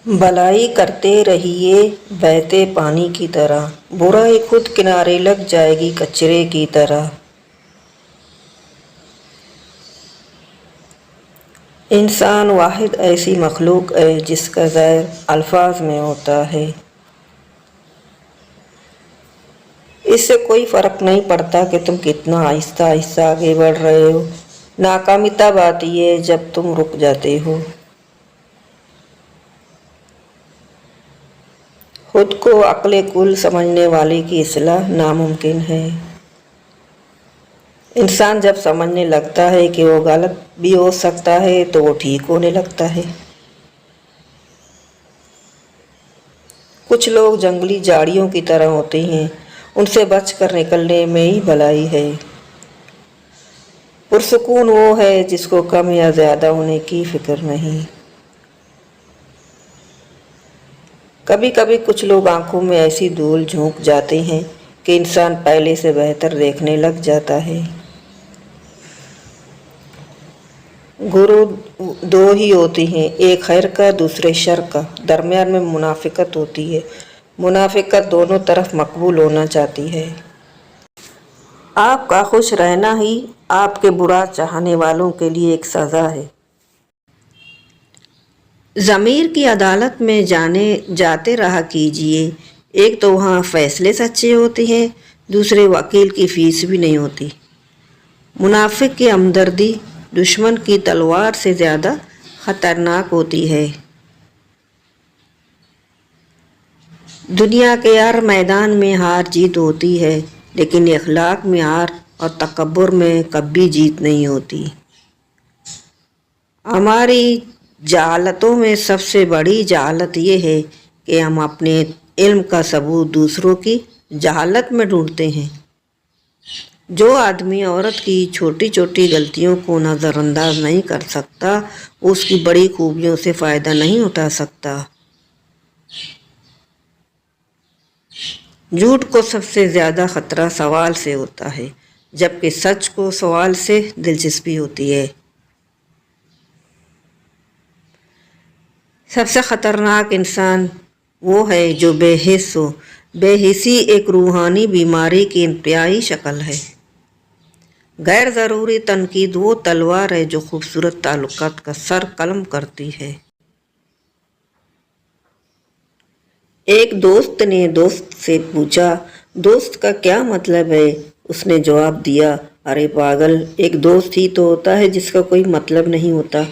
भलाई करते रहिए बहते पानी की तरह, बुराई खुद किनारे लग जाएगी कचरे की तरह। इंसान वाहिद ऐसी मखलूक है जिसका ज़हर अल्फाज में होता है। इससे कोई फ़र्क नहीं पड़ता कि तुम कितना आहिस्ता आहिस्ता आगे बढ़ रहे हो। नाकामी तब आती है जब तुम रुक जाते हो। खुद को अक्ल कुल समझने वाले की इस्लाह नामुमकिन है। इंसान जब समझने लगता है कि वो गलत भी हो सकता है तो वो ठीक होने लगता है। कुछ लोग जंगली झाड़ियों की तरह होते हैं, उनसे बचकर निकलने में ही भलाई है। पुरसुकून वो है जिसको कम या ज़्यादा होने की फिक्र नहीं। कभी कभी कुछ लोग आंखों में ऐसी धूल झोंक जाते हैं कि इंसान पहले से बेहतर देखने लग जाता है। गुरु दो ही होती हैं, एक खैर का दूसरे शर का, दरमियान में मुनाफिकत होती है। मुनाफिकत दोनों तरफ मकबूल होना चाहती है। आपका खुश रहना ही आपके बुरा चाहने वालों के लिए एक सज़ा है। ज़मीर की अदालत में जाते रहा कीजिए। एक तो वहाँ फ़ैसले सच्चे होते हैं, दूसरे वकील की फ़ीस भी नहीं होती। मुनाफिक की हमदर्दी दुश्मन की तलवार से ज़्यादा ख़तरनाक होती है। दुनिया के हर मैदान में हार जीत होती है, लेकिन इखलाक में हार और तकब्बुर में कभी जीत नहीं होती। हमारी जहालतों में सबसे बड़ी जहालत ये है कि हम अपने इल्म का सबूत दूसरों की जहालत में ढूंढते हैं। जो आदमी औरत की छोटी छोटी गलतियों को नज़रअंदाज नहीं कर सकता, उसकी बड़ी खूबियों से फ़ायदा नहीं उठा सकता। झूठ को सबसे ज़्यादा ख़तरा सवाल से होता है, जबकि सच को सवाल से दिलचस्पी होती है। सबसे ख़तरनाक इंसान वो है जो बेहिस हो। बेहिसी एक रूहानी बीमारी की इंतहाई शक्ल है। गैर ज़रूरी तनकीद वो तलवार है जो खूबसूरत ताल्लुकात का सर कलम करती है। एक दोस्त ने दोस्त से पूछा, दोस्त का क्या मतलब है? उसने जवाब दिया, अरे पागल, एक दोस्त ही तो होता है जिसका कोई मतलब नहीं होता।